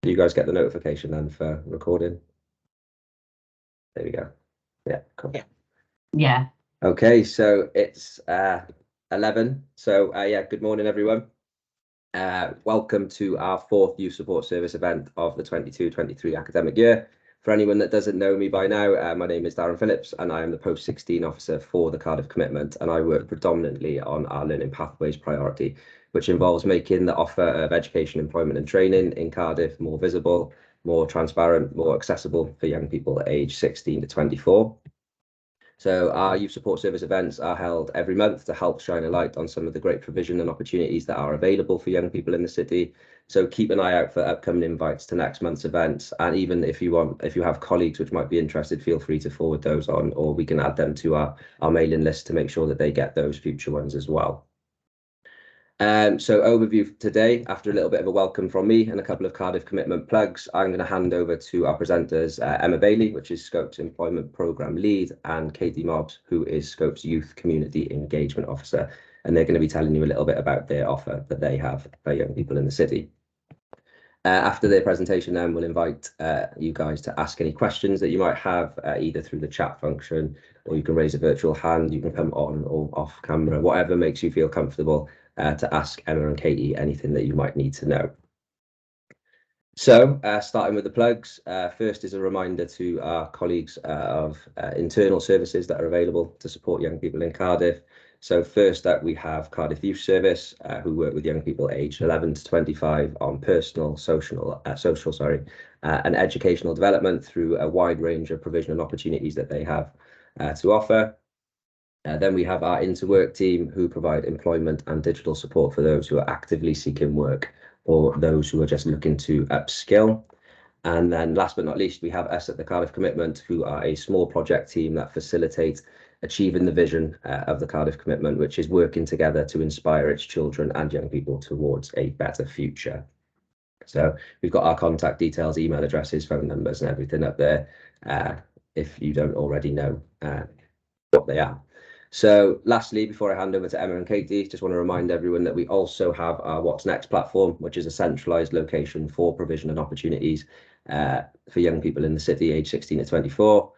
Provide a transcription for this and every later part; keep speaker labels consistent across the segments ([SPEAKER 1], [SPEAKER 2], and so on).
[SPEAKER 1] Do you guys get the notification then for recording? There we go. Yeah, cool.
[SPEAKER 2] Yeah.
[SPEAKER 1] Okay, so it's 11. So yeah, good morning, everyone. Welcome to our fourth Youth Support Service event of the 22-23 academic year. For anyone that doesn't know me by now, my name is Darren Phillips and I am the Post 16 officer for the Cardiff Commitment, and I work predominantly on our Learning Pathways priority, which involves making the offer of education, employment and training in Cardiff more visible, more transparent, more accessible for young people aged 16 to 24. So our youth support service events are held every month to help shine a light on some of the great provision and opportunities that are available for young people in the city. So keep an eye out for upcoming invites to next month's events. And even if you have colleagues which might be interested, feel free to forward those on, or we can add them to our mailing list to make sure that they get those future ones as well. So overview today, after a little bit of a welcome from me and a couple of Cardiff Commitment plugs, I'm going to hand over to our presenters, Emma Bailey, which is Scope's Employment Programme Lead, and Katie Mobbs, who is Scope's Youth Community Engagement Officer. And they're going to be telling you a little bit about their offer that they have for young people in the city. After their presentation, then we'll invite you guys to ask any questions that you might have, either through the chat function, or you can raise a virtual hand, you can come on or off camera, whatever makes you feel comfortable to ask Emma and Katie anything that you might need to know. So starting with the plugs, first is a reminder to our colleagues of internal services that are available to support young people in Cardiff. So first up, we have Cardiff Youth Service, who work with young people aged 11 to 25 on personal, social, and educational development through a wide range of provision and opportunities that they have to offer. Then we have our Interwork team, who provide employment and digital support for those who are actively seeking work or those who are just looking to upskill. And then last but not least, we have us at the Cardiff Commitment, who are a small project team that facilitates achieving the vision of the Cardiff Commitment, which is working together to inspire its children and young people towards a better future. So we've got our contact details, email addresses, phone numbers and everything up there, if you don't already know what they are. So lastly, before I hand over to Emma and Katie, just want to remind everyone that we also have our What's Next platform, which is a centralised location for provision and opportunities for young people in the city aged 16 to 24.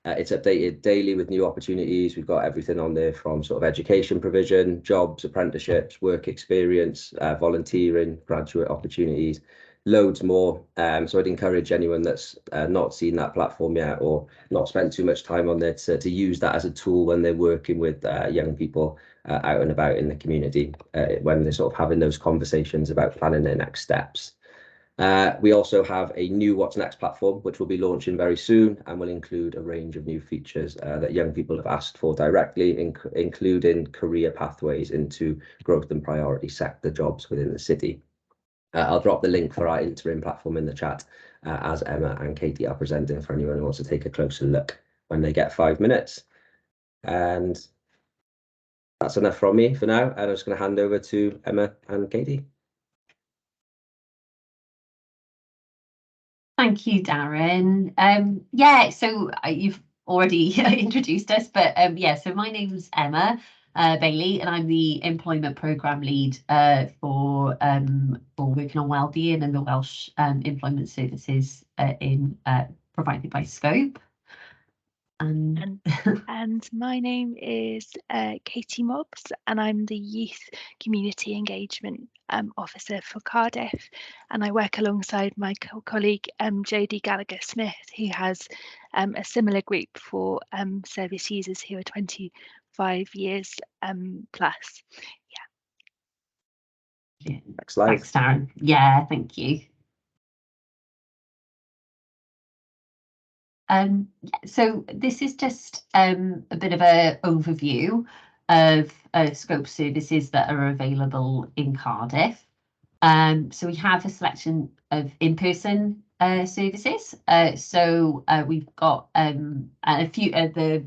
[SPEAKER 1] It's updated daily with new opportunities. We've got everything on there from sort of education provision, jobs, apprenticeships, work experience, volunteering, graduate opportunities, loads more. So I'd encourage anyone that's not seen that platform yet or not spent too much time on there to use that as a tool when they're working with young people out and about in the community, when they're sort of having those conversations about planning their next steps. We also have a new What's Next platform, which will be launching very soon and will include a range of new features that young people have asked for directly, including career pathways into growth and priority sector jobs within the city. I'll drop the link for our interim platform in the chat as Emma and Katie are presenting for anyone who wants to take a closer look when they get 5 minutes. And that's enough from me for now. And I'm just going to hand over to Emma and Katie.
[SPEAKER 2] Thank you, Darren. Yeah, so you've already introduced us, but yeah, so my name's Emma Bailey, and I'm the Employment Programme Lead for working on wellbeing and the Welsh Employment Services provided by Scope.
[SPEAKER 3] And my name is Katie Mobbs, and I'm the Youth Community Engagement Officer for Cardiff, and I work alongside my colleague Jodie Gallagher-Smith, who has a similar group for service users who are 25 years plus.
[SPEAKER 2] Yeah.
[SPEAKER 1] Next slide.
[SPEAKER 2] Thanks, Darren. Yeah, thank you. So this is just a bit of an overview of Scope services that are available in Cardiff. So we have a selection of in-person services. So we've got a few of the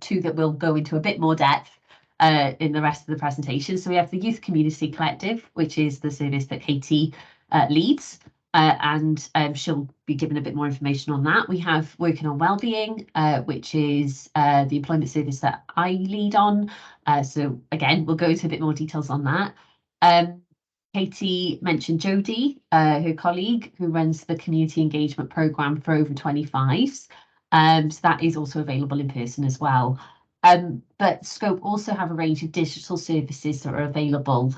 [SPEAKER 2] two that will go into a bit more depth in the rest of the presentation. So we have the Youth Community Collective, which is the service that Katie leads. And she'll be given a bit more information on that. We have Working on Wellbeing, which is the employment service that I lead on. So again, we'll go into a bit more details on that. Katie mentioned Jodie, her colleague, who runs the community engagement programme for over 25s. So that is also available in person as well. But Scope also have a range of digital services that are available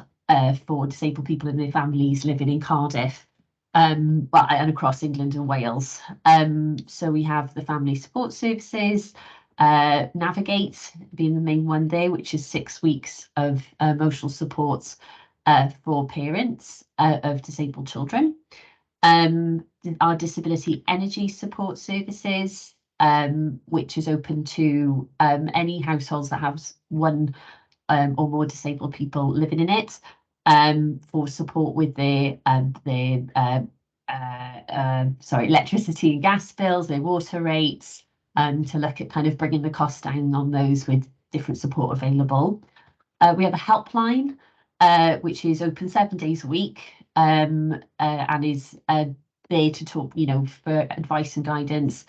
[SPEAKER 2] for disabled people and their families living in Cardiff, and across England and Wales. So we have the family support services, Navigate being the main one there, which is 6 weeks of emotional support for parents of disabled children. Our disability energy support services, which is open to any households that have one or more disabled people living in it, for support with their electricity and gas bills, their water rates, to look at kind of bringing the cost down on those with different support available. We have a helpline, which is open 7 days a week, and is there to talk, for advice and guidance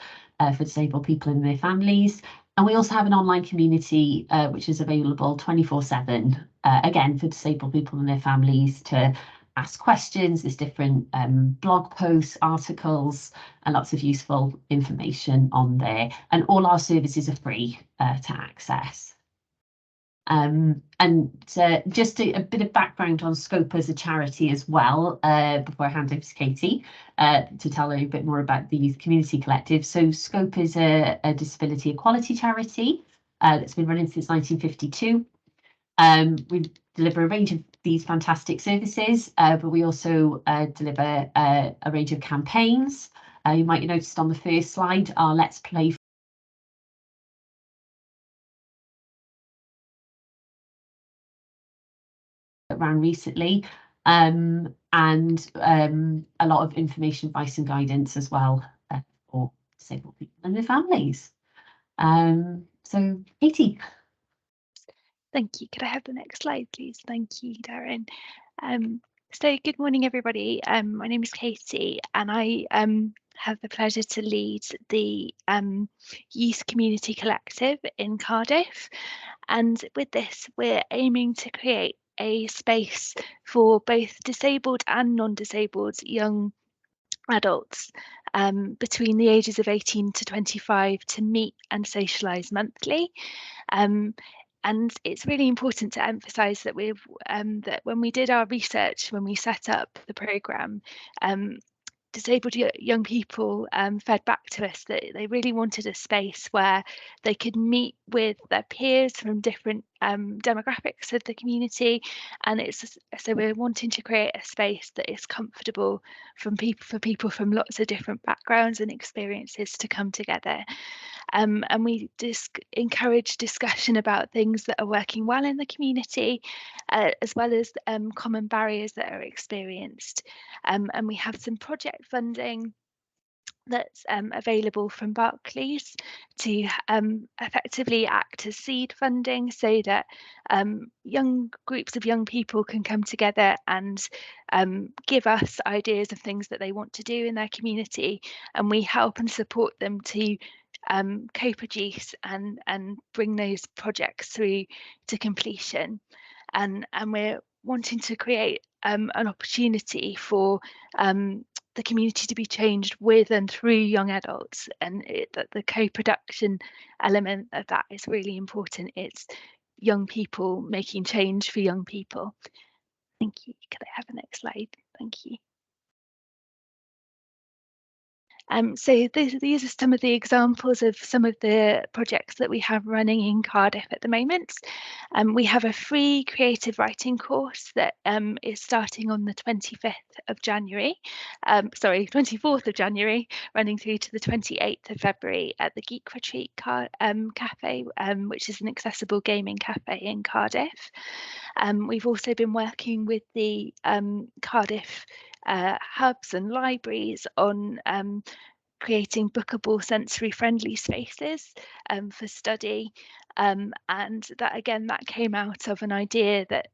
[SPEAKER 2] for disabled people and their families. And we also have an online community, which is available 24/7, again, for disabled people and their families to ask questions. There's different blog posts, articles, and lots of useful information on there. And all our services are free to access. And just a bit of background on Scope as a charity as well, before I hand over to Katie to tell her a bit more about the Youth Community Collective. So Scope is a disability equality charity that's been running since 1952. We deliver a range of these fantastic services, but we also deliver a range of campaigns. You might have noticed on the first slide, our Let's Play that ran recently, and a lot of information, advice and guidance as well for disabled people and their families. So Katie.
[SPEAKER 3] Thank you. Could I have the next slide, please? Thank you, Darren. So good morning, everybody. My name is Katie, and I have the pleasure to lead the Youth Community Collective in Cardiff. And with this, we're aiming to create a space for both disabled and non-disabled young adults between the ages of 18 to 25 to meet and socialise monthly. And it's really important to emphasise that that when we did our research, when we set up the programme, disabled young people fed back to us that they really wanted a space where they could meet with their peers from different demographics of the community, and so we're wanting to create a space that is comfortable for people from lots of different backgrounds and experiences to come together. And we encourage discussion about things that are working well in the community, as well as common barriers that are experienced. And we have some project funding that's available from Barclays to effectively act as seed funding, so that young groups of young people can come together and give us ideas of things that they want to do in their community, and we help and support them to co-produce and bring those projects through to completion. And we're wanting to create an opportunity for the community to be changed with and through young adults, and that the co-production element of that is really important. It's young people making change for young people. Thank you. Could I have the next slide? Thank you. So these are some of the examples of some of the projects that we have running in Cardiff at the moment. We have a free creative writing course that is starting on the 25th of January, 24th of January, running through to the 28th of February at the Geek Retreat Cafe, which is an accessible gaming cafe in Cardiff. We've also been working with the Cardiff hubs and libraries on creating bookable sensory friendly spaces for study, and that came out of an idea that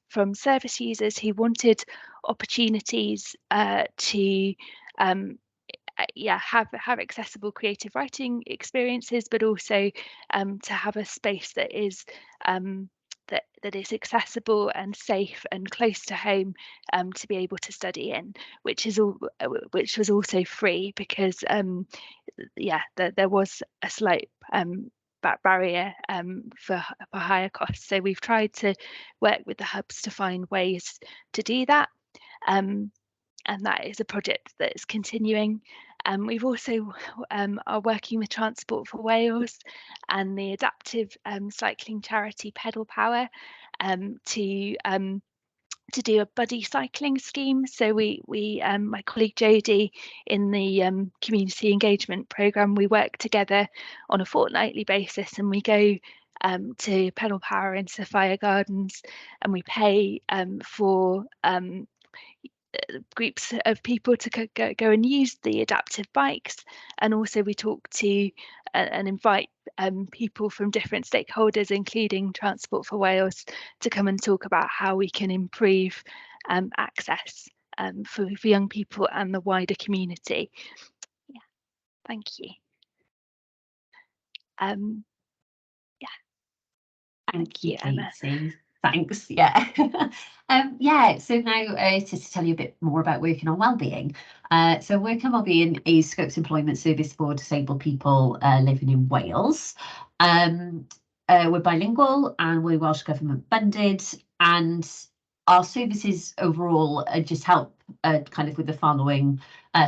[SPEAKER 3] from service users who wanted opportunities to have accessible creative writing experiences, but also to have a space that is that is accessible and safe and close to home to be able to study in, which was also free, because there was a slight barrier for higher costs. So we've tried to work with the hubs to find ways to do that, and that is a project that is continuing. We've also are working with Transport for Wales and the adaptive cycling charity Pedal Power to do a buddy cycling scheme. So we my colleague Jodie in the community engagement programme, we work together on a fortnightly basis, and we go to Pedal Power in Sophia Gardens, and we pay for groups of people to go and use the adaptive bikes. And also we talk to and invite people from different stakeholders, including Transport for Wales, to come and talk about how we can improve access for young people and the wider community. Yeah, thank you.
[SPEAKER 2] Thank you,
[SPEAKER 3] Emma.
[SPEAKER 2] Katie. Thanks. Yeah. So now just to tell you a bit more about Working on Wellbeing. So Working on Wellbeing is Scope's employment service for disabled people living in Wales. We're bilingual and we're Welsh Government funded, and our services overall just help kind of with the following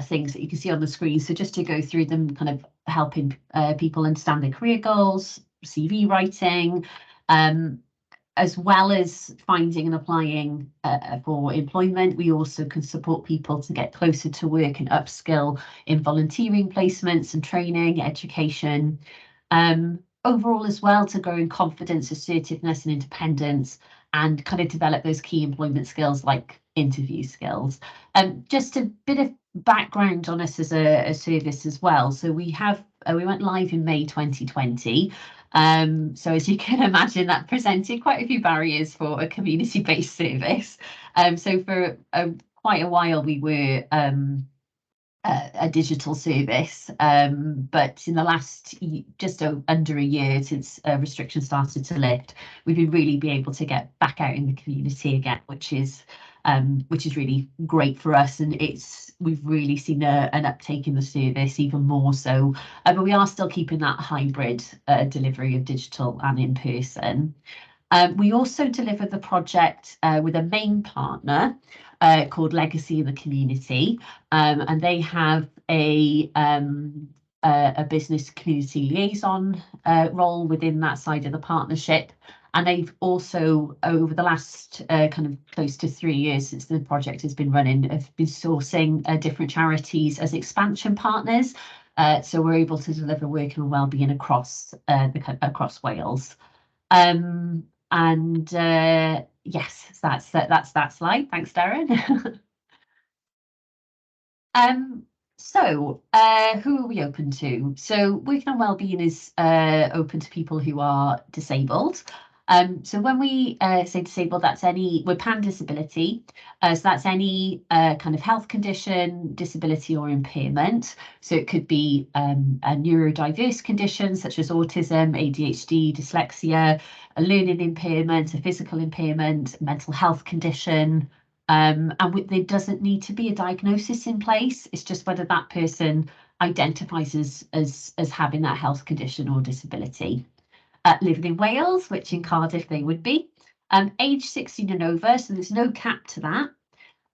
[SPEAKER 2] things that you can see on the screen. So just to go through them, kind of helping people understand their career goals, CV writing, as well as finding and applying for employment. We also can support people to get closer to work and upskill in volunteering placements and training, education. Overall as well, to grow in confidence, assertiveness and independence, and kind of develop those key employment skills like interview skills. Just a bit of background on us as a service as well. So we went live in May 2020. So as you can imagine, that presented quite a few barriers for a community-based service. So for quite a while we were a digital service, but in the last just under a year since restrictions started to lift, we've been really able to get back out in the community again, which is really great for us, and we've really seen an uptake in the service, even more so. But we are still keeping that hybrid delivery of digital and in person. We also deliver the project with a main partner called Legacy in the Community, and they have a business community liaison role within that side of the partnership. And they've also, over the last kind of close to 3 years since the project has been running, have been sourcing different charities as expansion partners. So we're able to deliver working on wellbeing across Wales. Yes, that's that slide. Thanks, Darren. So who are we open to? So Working on Wellbeing is open to people who are disabled. So when we say disabled, we're pan-disability. So that's any kind of health condition, disability or impairment. So it could be a neurodiverse condition such as autism, ADHD, dyslexia, a learning impairment, a physical impairment, mental health condition. And there doesn't need to be a diagnosis in place. It's just whether that person identifies as having that health condition or disability. Living in Wales, which in Cardiff they would be, age 16 and over, so there's no cap to that,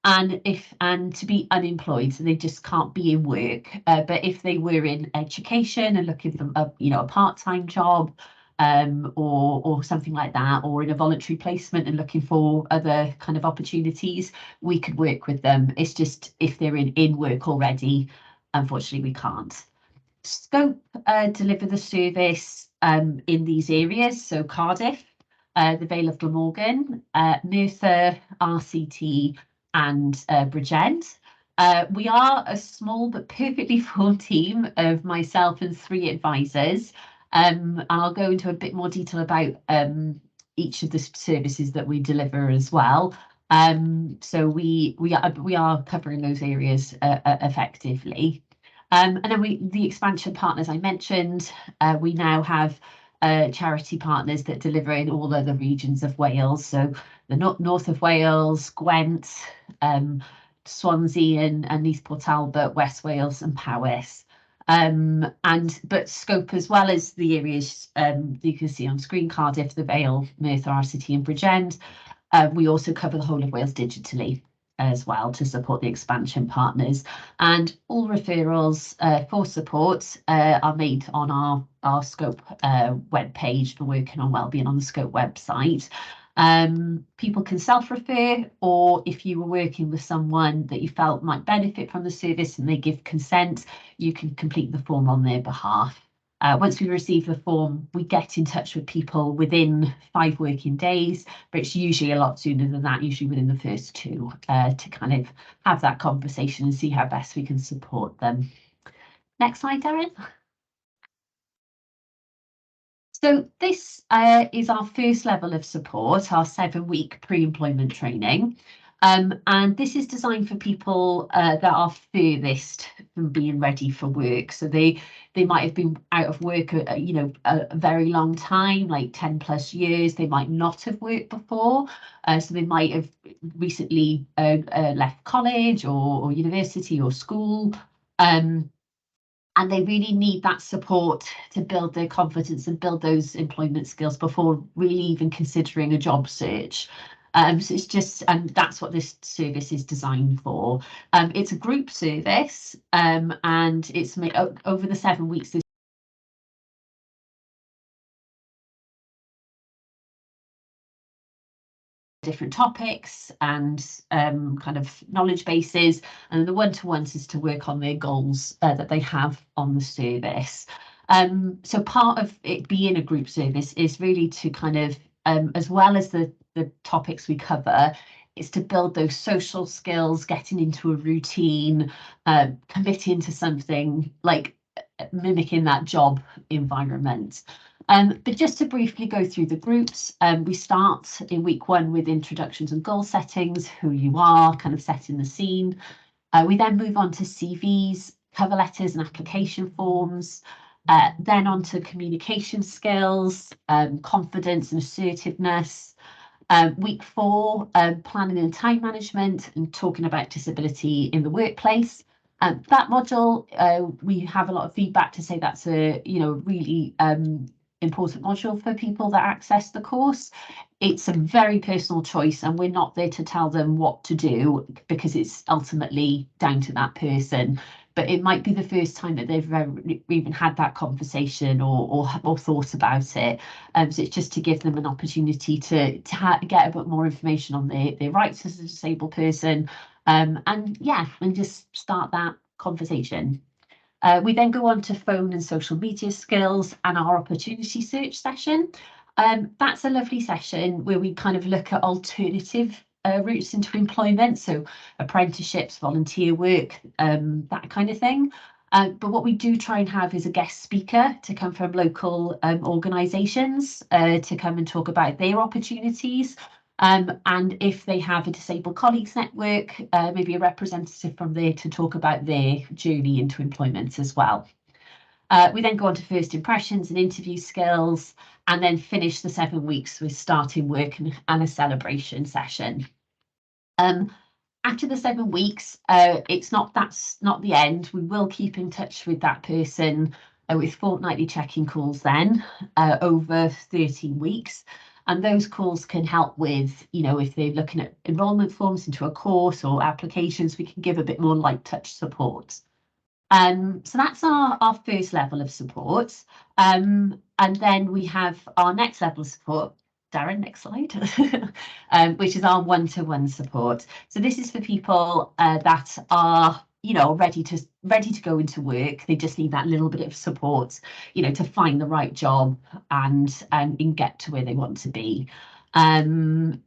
[SPEAKER 2] and to be unemployed, so they just can't be in work. But if they were in education and looking for a part-time job, or something like that, or in a voluntary placement and looking for other kind of opportunities, we could work with them. It's just if they're in work already, unfortunately we can't. Scope deliver the service in these areas, so Cardiff, the Vale of Glamorgan, Merthyr, RCT and Bridgend. We are a small but perfectly full team of myself and 3 advisors, and I'll go into a bit more detail about each of the services that we deliver as well. So we are covering those areas effectively. And then the expansion partners I mentioned, we now have charity partners that deliver in all other regions of Wales. So the north of Wales, Gwent, Swansea and East Port Talbot, West Wales and Powys. But scope as well as the areas you can see on screen: Cardiff, the Vale, Merthyr, our city and Bridgend. We also cover the whole of Wales digitally as well to support the expansion partners, and all referrals for support are made on our Scope web page for working on wellbeing on the Scope website. People can self-refer, or if you were working with someone that you felt might benefit from the service and they give consent, you can complete the form on their behalf. Once we receive the form, we get in touch with people within 5 working days, but it's usually a lot sooner than that, usually within the first 2, to kind of have that conversation and see how best we can support them. Next slide, Darren. So this is our first level of support, our 7-week pre-employment training. And this is designed for people that are furthest from being ready for work. So they might have been out of work, a very long time, like 10+ years. They might not have worked before. So they might have recently left college or university or school. And they really need that support to build their confidence and build those employment skills before really even considering a job search. So it's just, and that's what this service is designed for. It's a group service, and it's made over the 7 weeks. Different topics and kind of knowledge bases, and the one-to-ones is to work on their goals that they have on the service. So part of it being a group service is really to kind of, as well as the topics we cover, is to build those social skills, getting into a routine, committing to something, like mimicking that job environment. But just to briefly go through the groups, we start in week 1 with introductions and goal settings, who you are, kind of setting the scene. We then move on to CVs, cover letters and application forms, then on to communication skills, confidence and assertiveness. Week 4, planning and time management and talking about disability in the workplace. That module, we have a lot of feedback to say that's a really important module for people that access the course. It's a very personal choice, and we're not there to tell them what to do because it's ultimately down to that person. But it might be the first time that they've ever even had that conversation or thought about it. So it's just to give them an opportunity to get a bit more information on their rights as a disabled person, and just start that conversation. We then go on to phone and social media skills and our opportunity search session. That's a lovely session where we kind of look at alternative routes into employment, so apprenticeships, volunteer work, that kind of thing. But what we do try and have is a guest speaker to come from local organisations to come and talk about their opportunities. And if they have a disabled colleagues network, maybe a representative from there to talk about their journey into employment as well. We then go on to first impressions and interview skills, and then finish the 7 weeks with starting work and a celebration session. After the 7 weeks, that's not the end. We will keep in touch with that person with fortnightly check-in calls then over 13 weeks. And those calls can help with, if they're looking at enrolment forms into a course or applications, we can give a bit more light touch support. So that's our first level of support. And then we have our next level of support. Darren, next slide, which is our one-to-one support. So this is for people that are ready to go into work. They just need that little bit of support, to find the right job and get to where they want to be. So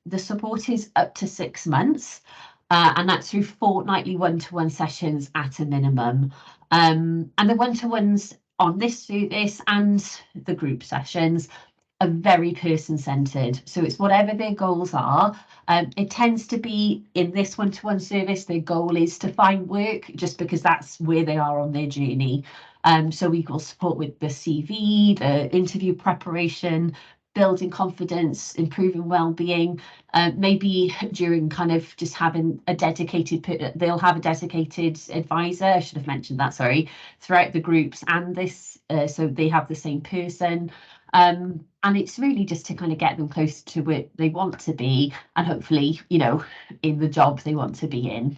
[SPEAKER 2] the support is up to 6 months, and that's through fortnightly one-to-one sessions at a minimum. And the one-to-ones on this service and the group sessions are very person-centered. So it's whatever their goals are. It tends to be in this one-to-one service, their goal is to find work just because that's where they are on their journey. So we will support with the CV, the interview preparation, building confidence, improving well-being, maybe during kind of just having a dedicated, they'll have a dedicated advisor, I should have mentioned that, sorry, throughout the groups and this, so they have the same person. And it's really just to kind of get them close to where they want to be and hopefully, you know, in the job they want to be in.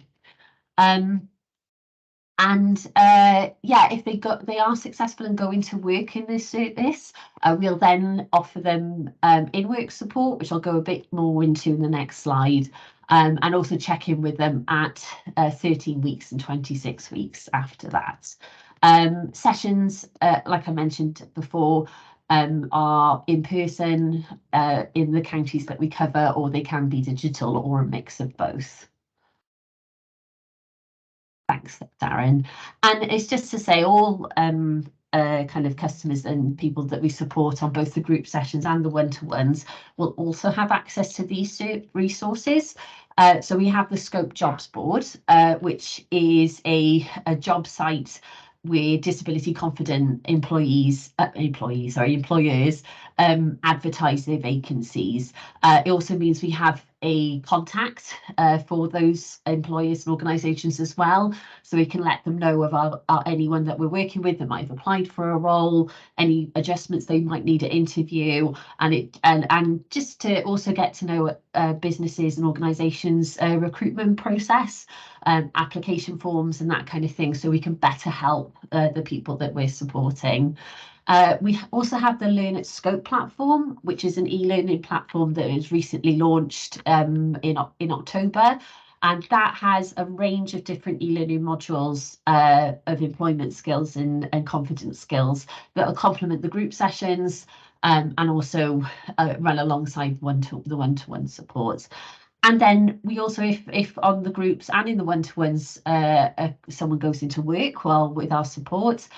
[SPEAKER 2] Yeah, if they are successful and go into work in this service, we'll then offer them in-work support, which I'll go a bit more into in the next slide, and also check in with them at 13 weeks and 26 weeks after that. Sessions, like I mentioned before, are in person in the counties that we cover, or they can be digital or a mix of both. Thanks, Darren. And it's just to say all kind of customers and people that we support on both the group sessions and the one-to-ones will also have access to these resources. So we have the Scope Jobs Board, which is a job site where disability confident employers advertise their vacancies. It also means we have a contact for those employers and organisations as well, so we can let them know of anyone that we're working with that might have applied for a role, any adjustments they might need at interview, and just to also get to know businesses and organisations' recruitment process, application forms and that kind of thing, so we can better help the people that we're supporting. We also have the Learn at Scope platform, which is an e-learning platform that was recently launched in October, and that has a range of different e-learning modules of employment skills and confidence skills that will complement the group sessions and also run alongside the one-to-one support. And then we also, if on the groups and in the one-to-ones, someone goes into work while with our support,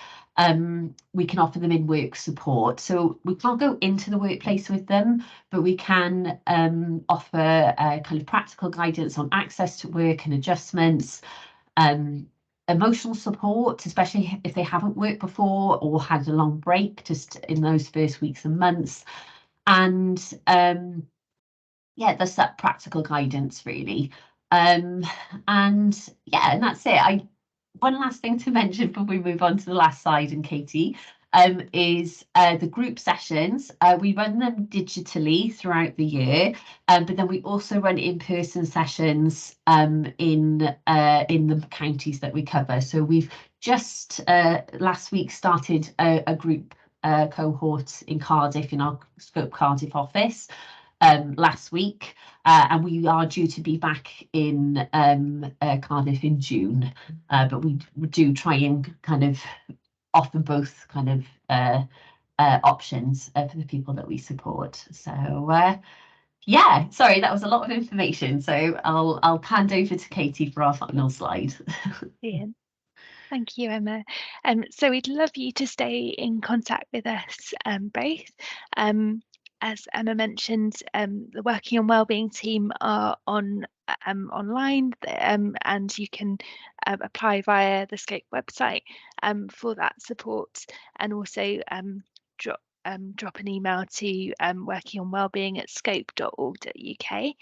[SPEAKER 2] we can offer them in-work support. So we can't go into the workplace with them, but we can offer kind of practical guidance on access to work and adjustments, emotional support, especially if they haven't worked before or had a long break just in those first weeks and months. And yeah, there's that practical guidance really. And yeah, and that's it. One last thing to mention before we move on to the last slide, and Katie, is the group sessions. We run them digitally throughout the year, but then we also run in-person sessions in the counties that we cover. So we've just last week started a group cohort in Cardiff in our Scope Cardiff office. Last week, and we are due to be back in Cardiff in June, but we do try and kind of offer both kind of options for the people that we support. So yeah, sorry, that was a lot of information, so I'll hand over to Katie for our final slide.
[SPEAKER 3] Brilliant. Thank you, Emma. So we'd love you to stay in contact with us both. As Emma mentioned, the Working on Wellbeing team are online, and you can apply via the Scope website for that support, and also drop an email to workingonwellbeing@scope.org.uk.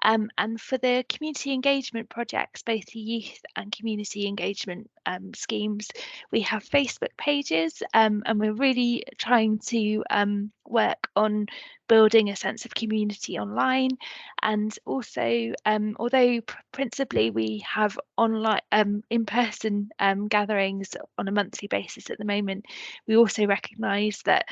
[SPEAKER 3] And for the community engagement projects, both the youth and community engagement schemes, we have Facebook pages, and we're really trying to work on building a sense of community online. And also, although principally we have online in-person gatherings on a monthly basis at the moment, we also recognise that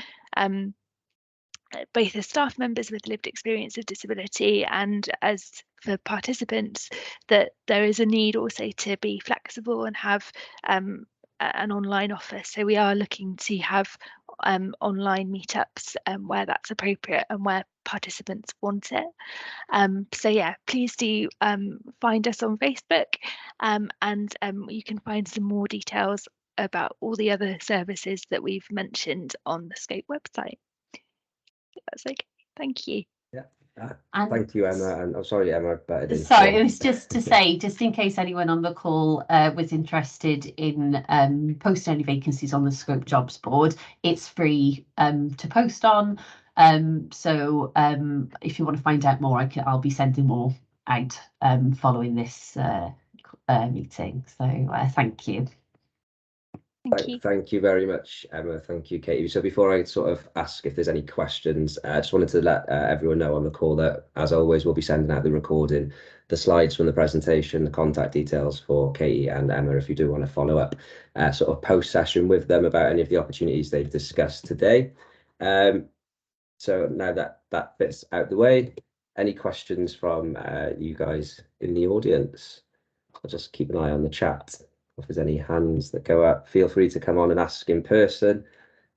[SPEAKER 3] both as staff members with lived experience of disability and as for participants, that there is a need also to be flexible and have an online offer. So we are looking to have online meetups where that's appropriate and where participants want it. So yeah, please do find us on Facebook, and you can find some more details about all the other services that we've mentioned on the Scope website. That's okay. Thank you.
[SPEAKER 1] Yeah,
[SPEAKER 2] And
[SPEAKER 1] Thank you, Emma. And I'm sorry, Emma, but
[SPEAKER 2] sorry, it was just to say, just in case anyone on the call was interested in posting any vacancies on the Scope Jobs board, it's free to post on. So if you want to find out more, I'll be sending more out following this meeting. So thank you.
[SPEAKER 1] Thank you very much, Emma. Thank you, Katie. So before I sort of ask if there's any questions, I just wanted to let everyone know on the call that, as always, we'll be sending out the recording, the slides from the presentation, the contact details for Katie and Emma if you do want to follow up sort of post-session with them about any of the opportunities they've discussed today. So now that bit's out the way, any questions from you guys in the audience? I'll just keep an eye on the chat. If there's any hands that go up, feel free to come on and ask in person.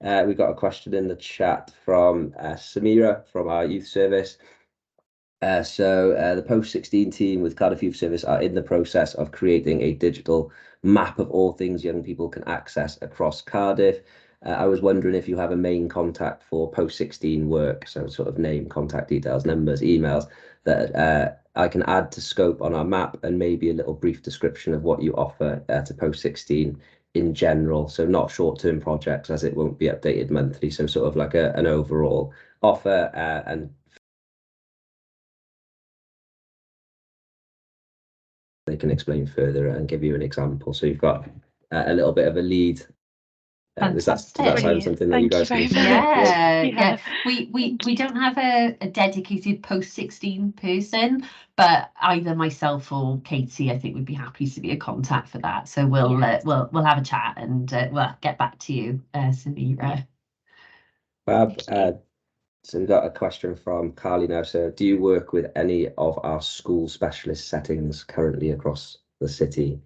[SPEAKER 1] We've got a question in the chat from Samira from our youth service. So the post-16 team with Cardiff Youth Service are in the process of creating a digital map of all things young people can access across Cardiff. I was wondering if you have a main contact for post-16 work, so sort of name, contact details, numbers, emails, that I can add to scope on our map, and maybe a little brief description of what you offer to post-16 in general. So not short-term projects, as it won't be updated monthly. So sort of like an overall offer, and they can explain further and give you an example. So you've got a little bit of a lead. Does that sound something that you guys can see?
[SPEAKER 2] Yeah. We don't have a dedicated post-16 person, but either myself or Katie, I think, would be happy to be a contact for that. So we'll have a chat and we'll get back to you, Samira.
[SPEAKER 1] Fab. So we've got a question from Carly now. So do you work with any of our school specialist settings currently across the city?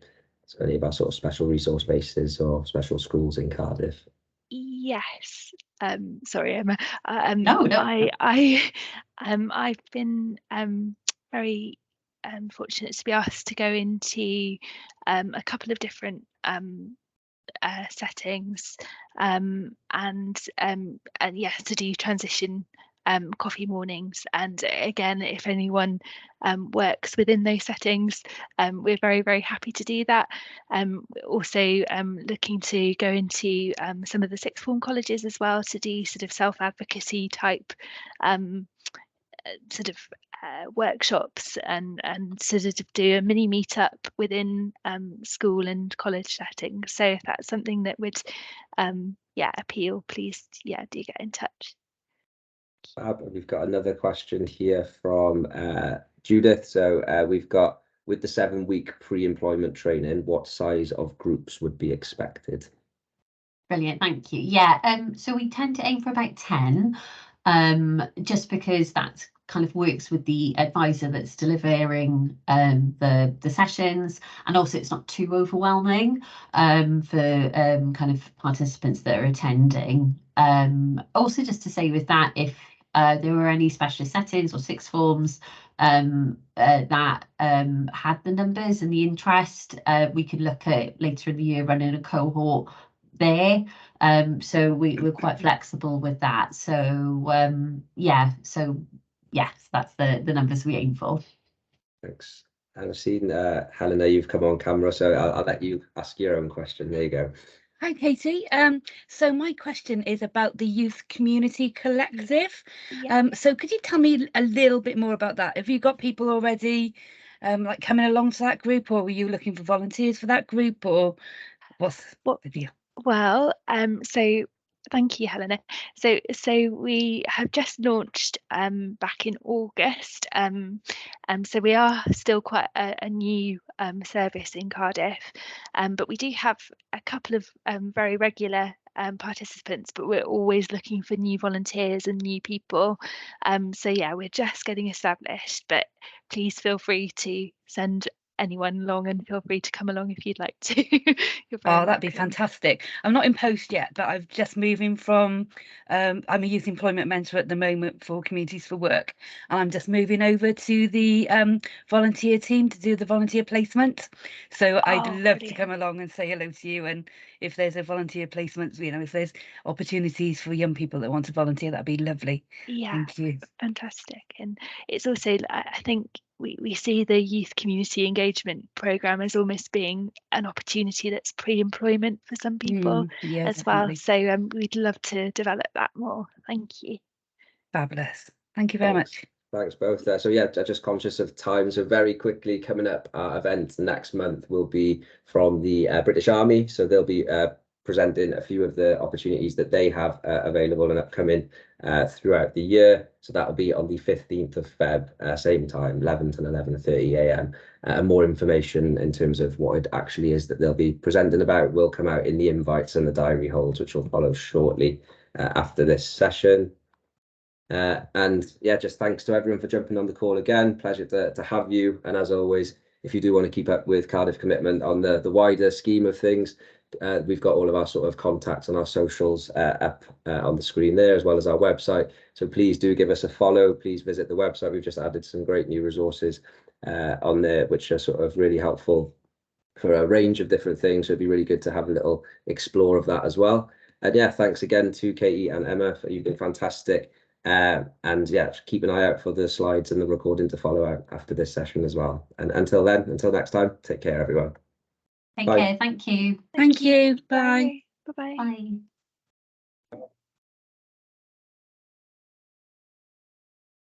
[SPEAKER 1] So any of our sort of special resource bases or special schools in Cardiff?
[SPEAKER 3] Yes. Sorry, Emma.
[SPEAKER 2] No.
[SPEAKER 3] I've been very fortunate to be asked to go into a couple of different settings, and yes, to do transition coffee mornings. And again, if anyone works within those settings, we're very, very happy to do that. Also looking to go into some of the sixth form colleges as well to do sort of self-advocacy type sort of workshops and sort of do a mini meetup within school and college settings. So if that's something that would appeal, please do get in touch.
[SPEAKER 1] We've got another question here from Judith. So we've got, with the 7-week pre-employment training, what size of groups would be expected?
[SPEAKER 2] Brilliant, thank you. Yeah, so we tend to aim for about 10, just because that kind of works with the advisor that's delivering the sessions, and also it's not too overwhelming for kind of participants that are attending. Also, just to say with that, if there were any specialist settings or sixth forms that had the numbers and the interest, we could look at later in the year running a cohort there. So we're quite flexible with that. So yes, that's the numbers we aim for.
[SPEAKER 1] Thanks. And I've seen Helena, you've come on camera, so I'll let you ask your own question. There you go.
[SPEAKER 4] Hi, Katie. So my question is about the Youth Community Collective.
[SPEAKER 3] Yeah.
[SPEAKER 4] So could you tell me a little bit more about that? Have you got people already like coming along to that group, or were you looking for volunteers for that group, or what's the deal?
[SPEAKER 3] Well, so thank you, Helena. So we have just launched back in August. So we are still quite a new service in Cardiff, but we do have a couple of very regular participants, but we're always looking for new volunteers and new people. So yeah, we're just getting established, but please feel free to send anyone along, and feel free to come along if you'd like to. You're very
[SPEAKER 4] Oh, that'd be
[SPEAKER 3] welcome.
[SPEAKER 4] fantastic. I'm not in post yet, but I've just moving from, I'm a youth employment mentor at the moment for Communities for Work, and I'm just moving over to the volunteer team to do the volunteer placement. So I'd
[SPEAKER 3] Oh,
[SPEAKER 4] love to
[SPEAKER 3] brilliant.
[SPEAKER 4] come along and say hello to you, and if there's a volunteer placement, you know, if there's opportunities for young people that want to volunteer, that'd be lovely.
[SPEAKER 3] Yeah,
[SPEAKER 4] Thank you.
[SPEAKER 3] fantastic. And it's also, I think we see the youth community engagement programme as almost being an opportunity that's pre-employment for some people
[SPEAKER 4] Yeah,
[SPEAKER 3] as well.
[SPEAKER 4] definitely.
[SPEAKER 3] So we'd love to develop that more. Thank you.
[SPEAKER 4] Fabulous. Thank you very much.
[SPEAKER 1] Thanks both there. So yeah, just conscious of time. So very quickly coming up, our event next month will be from the British Army. So they'll be presenting a few of the opportunities that they have available and upcoming throughout the year. So that'll be on the 15th of Feb, same time, 11 to 11:30 a.m. And more information in terms of what it actually is that they'll be presenting about will come out in the invites and the diary holds, which will follow shortly after this session. And yeah, just thanks to everyone for jumping on the call again. Pleasure to have you. And as always, if you do want to keep up with Cardiff Commitment on the wider scheme of things, we've got all of our sort of contacts and our socials up on the screen there, as well as our website. So please do give us a follow. Please visit the website. We've just added some great new resources on there, which are sort of really helpful for a range of different things. So it'd be really good to have a little explore of that as well. And yeah, thanks again to Katie and Emma. You've been fantastic. And yeah, keep an eye out for the slides and the recording to follow out after this session as well. And until then, until next time, take care, everyone.
[SPEAKER 2] Take
[SPEAKER 1] Bye.
[SPEAKER 2] care. Thank you.
[SPEAKER 4] Thank you. Bye.
[SPEAKER 3] Bye. Bye-bye.
[SPEAKER 2] Bye.